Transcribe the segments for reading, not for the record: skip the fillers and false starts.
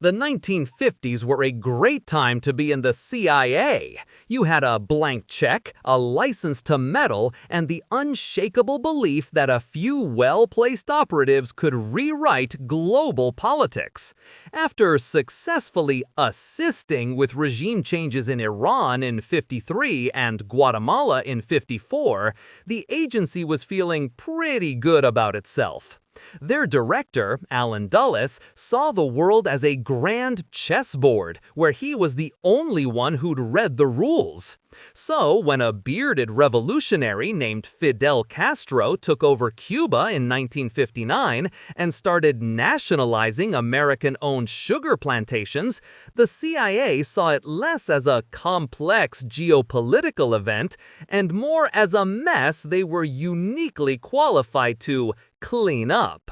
The 1950s were a great time to be in the CIA. You had a blank check, a license to meddle, and the unshakable belief that a few well-placed operatives could rewrite global politics. After successfully assisting with regime changes in Iran in '53 and Guatemala in '54, the agency was feeling pretty good about itself. Their director, Alan Dulles, saw the world as a grand chessboard where he was the only one who'd read the rules. So, when a bearded revolutionary named Fidel Castro took over Cuba in 1959 and started nationalizing American-owned sugar plantations, the CIA saw it less as a complex geopolitical event and more as a mess they were uniquely qualified to clean up.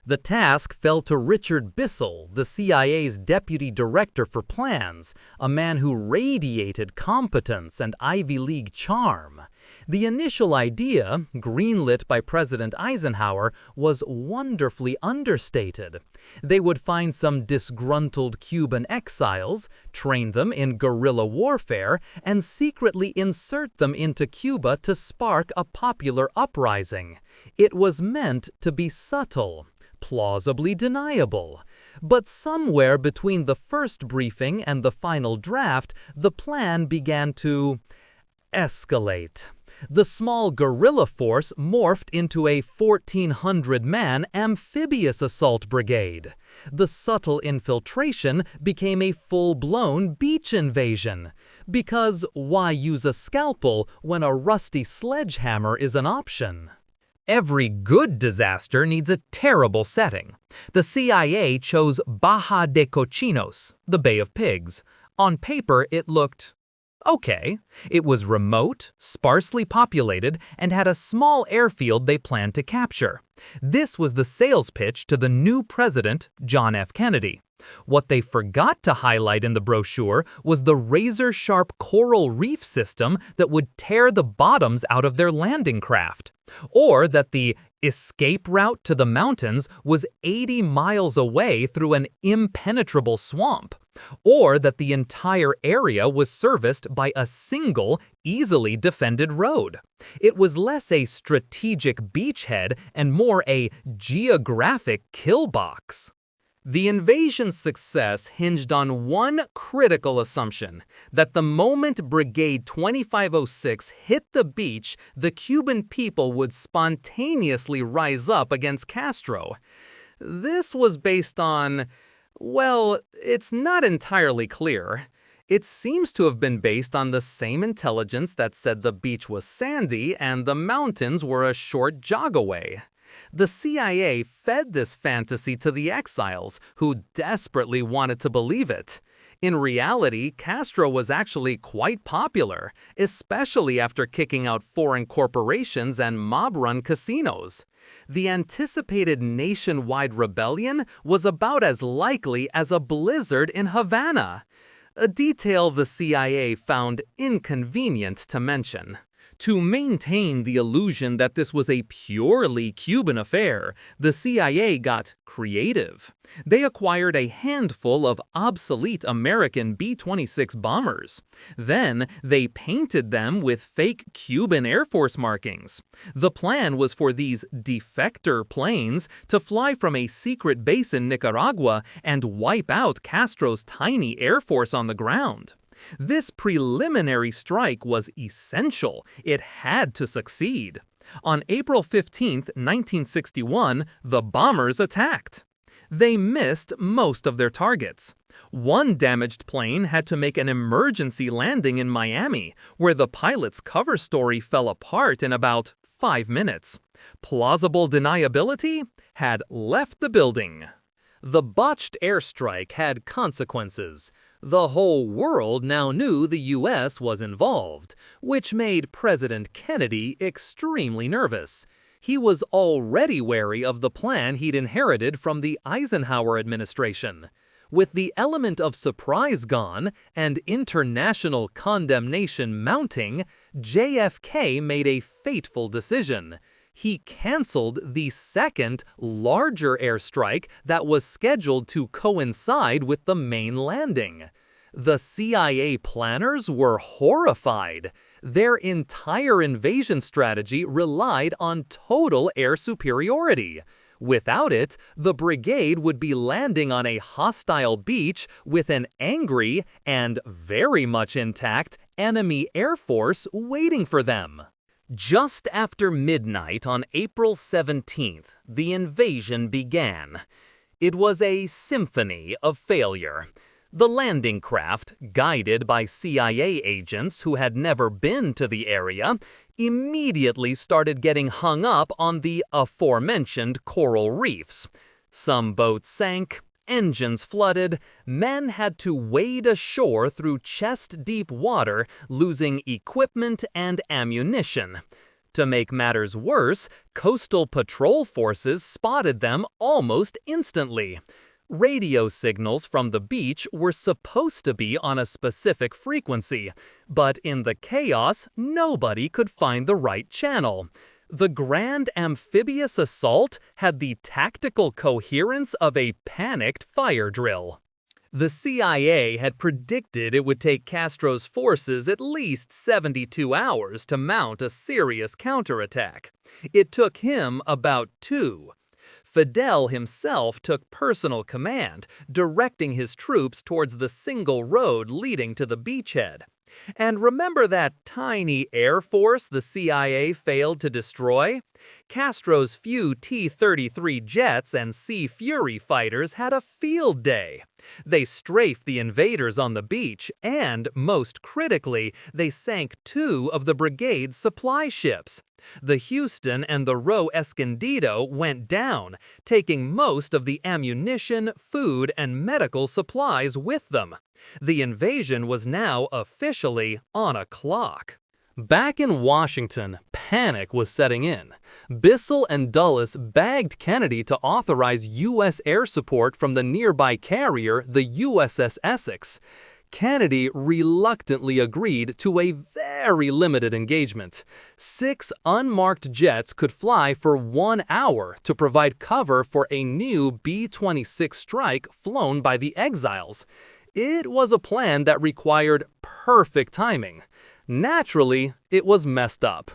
The task fell to Richard Bissell, the CIA's deputy director for plans, a man who radiated competence and Ivy League charm. The initial idea, greenlit by President Eisenhower, was wonderfully understated. They would find some disgruntled Cuban exiles, train them in guerrilla warfare, and secretly insert them into Cuba to spark a popular uprising. It was meant to be subtle, plausibly deniable. But somewhere between the first briefing and the final draft, the plan began to escalate. The small guerrilla force morphed into a 1,400-man amphibious assault brigade. The subtle infiltration became a full-blown beach invasion. Because why use a scalpel when a rusty sledgehammer is an option? Every good disaster needs a terrible setting. The CIA chose Baja de Cochinos, the Bay of Pigs. On paper, it looked okay. It was remote, sparsely populated, and had a small airfield they planned to capture. This was the sales pitch to the new president, John F. Kennedy. What they forgot to highlight in the brochure was the razor-sharp coral reef system that would tear the bottoms out of their landing craft. Or that the escape route to the mountains was 80 miles away through an impenetrable swamp. Or that the entire area was serviced by a single, easily defended road. It was less a strategic beachhead and more a geographic kill box. The invasion's success hinged on one critical assumption, that the moment Brigade 2506 hit the beach, the Cuban people would spontaneously rise up against Castro. This was based on, well, it's not entirely clear. It seems to have been based on the same intelligence that said the beach was sandy and the mountains were a short jog away. The CIA fed this fantasy to the exiles, who desperately wanted to believe it. In reality, Castro was actually quite popular, especially after kicking out foreign corporations and mob-run casinos. The anticipated nationwide rebellion was about as likely as a blizzard in Havana, a detail the CIA found inconvenient to mention. To maintain the illusion that this was a purely Cuban affair, the CIA got creative. They acquired a handful of obsolete American B-26 bombers. Then, they painted them with fake Cuban Air Force markings. The plan was for these defector planes to fly from a secret base in Nicaragua and wipe out Castro's tiny Air Force on the ground. This preliminary strike was essential. It had to succeed. On April 15, 1961, the bombers attacked. They missed most of their targets. One damaged plane had to make an emergency landing in Miami, where the pilot's cover story fell apart in about 5 minutes. Plausible deniability had left the building. The botched airstrike had consequences. The whole world now knew the U.S. was involved, which made President Kennedy extremely nervous. He was already wary of the plan he'd inherited from the Eisenhower administration. With the element of surprise gone and international condemnation mounting, JFK made a fateful decision. he canceled the second, larger airstrike that was scheduled to coincide with the main landing. The CIA planners were horrified. Their entire invasion strategy relied on total air superiority. Without it, the brigade would be landing on a hostile beach with an angry and very much intact enemy air force waiting for them. Just after midnight on April 17th, the invasion began. It was a symphony of failure. The landing craft, guided by CIA agents who had never been to the area, immediately started getting hung up on the aforementioned coral reefs. Some boats sank, engines flooded, men had to wade ashore through chest-deep water, losing equipment and ammunition. To make matters worse, coastal patrol forces spotted them almost instantly. Radio signals from the beach were supposed to be on a specific frequency, but in the chaos, nobody could find the right channel. The grand amphibious assault had the tactical coherence of a panicked fire drill. The CIA had predicted it would take Castro's forces at least 72 hours to mount a serious counterattack. It took him about 2. Fidel himself took personal command, directing his troops towards the single road leading to the beachhead. And remember that tiny air force the CIA failed to destroy? Castro's few T-33 jets and Sea Fury fighters had a field day. They strafed the invaders on the beach and, most critically, they sank 2 of the brigade's supply ships. The Houston and the Ro Escondido went down, taking most of the ammunition, food, and medical supplies with them. The invasion was now officially on a clock. Back in Washington, panic was setting in. Bissell and Dulles begged Kennedy to authorize U.S. air support from the nearby carrier, the USS Essex. Kennedy reluctantly agreed to a very limited engagement. 6 unmarked jets could fly for 1 hour to provide cover for a new B-26 strike flown by the exiles. It was a plan that required perfect timing. Naturally, it was messed up.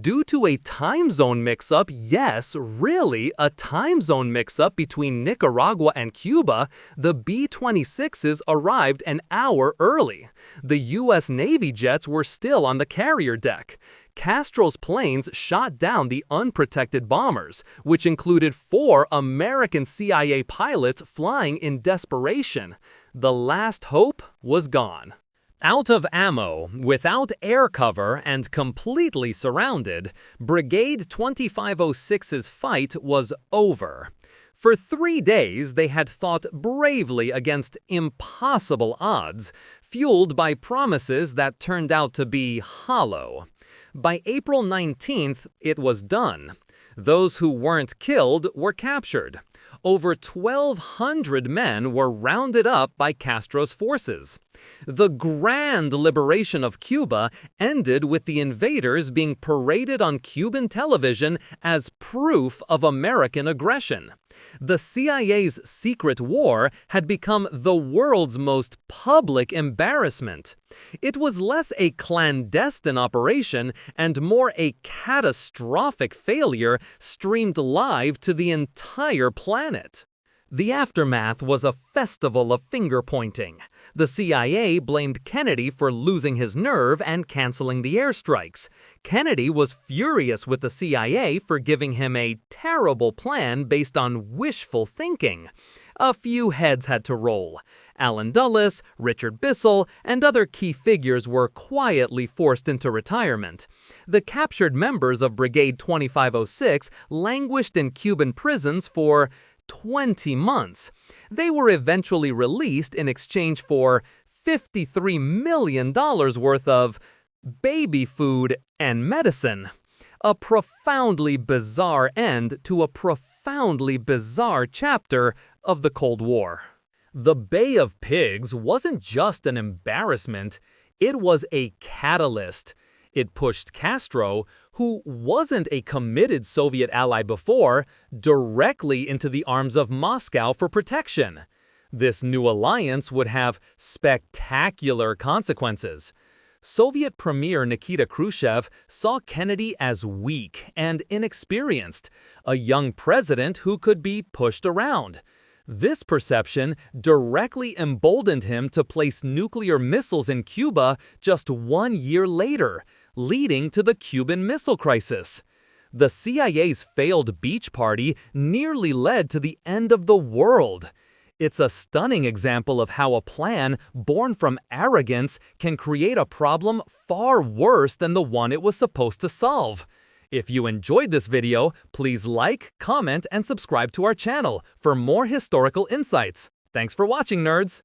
Due to a time zone mix-up, yes, really, a time zone mix-up between Nicaragua and Cuba, the B-26s arrived an hour early. The U.S. Navy jets were still on the carrier deck. Castro's planes shot down the unprotected bombers, which included 4 American CIA pilots flying in desperation. The last hope was gone. Out of ammo, without air cover, and completely surrounded, Brigade 2506's fight was over. For 3 days, they had fought bravely against impossible odds, fueled by promises that turned out to be hollow. By April 19th, it was done. Those who weren't killed were captured. Over 1,200 men were rounded up by Castro's forces. The grand liberation of Cuba ended with the invaders being paraded on Cuban television as proof of American aggression. The CIA's secret war had become the world's most public embarrassment. It was less a clandestine operation and more a catastrophic failure streamed live to the entire planet. The aftermath was a festival of finger-pointing. The CIA blamed Kennedy for losing his nerve and canceling the airstrikes. Kennedy was furious with the CIA for giving him a terrible plan based on wishful thinking. A few heads had to roll. Allen Dulles, Richard Bissell, and other key figures were quietly forced into retirement. The captured members of Brigade 2506 languished in Cuban prisons for 20 months. They were eventually released in exchange for $53 million worth of baby food and medicine. A profoundly bizarre end to a profoundly bizarre chapter of the Cold War. The Bay of Pigs wasn't just an embarrassment, it was a catalyst. It pushed Castro, who wasn't a committed Soviet ally before, directly into the arms of Moscow for protection. This new alliance would have spectacular consequences. Soviet Premier Nikita Khrushchev saw Kennedy as weak and inexperienced, a young president who could be pushed around. This perception directly emboldened him to place nuclear missiles in Cuba just 1 year later, leading to the Cuban Missile Crisis. The CIA's failed beach party nearly led to the end of the world. It's a stunning example of how a plan born from arrogance can create a problem far worse than the one it was supposed to solve. If you enjoyed this video, please like, comment, and subscribe to our channel for more historical insights. Thanks for watching, nerds!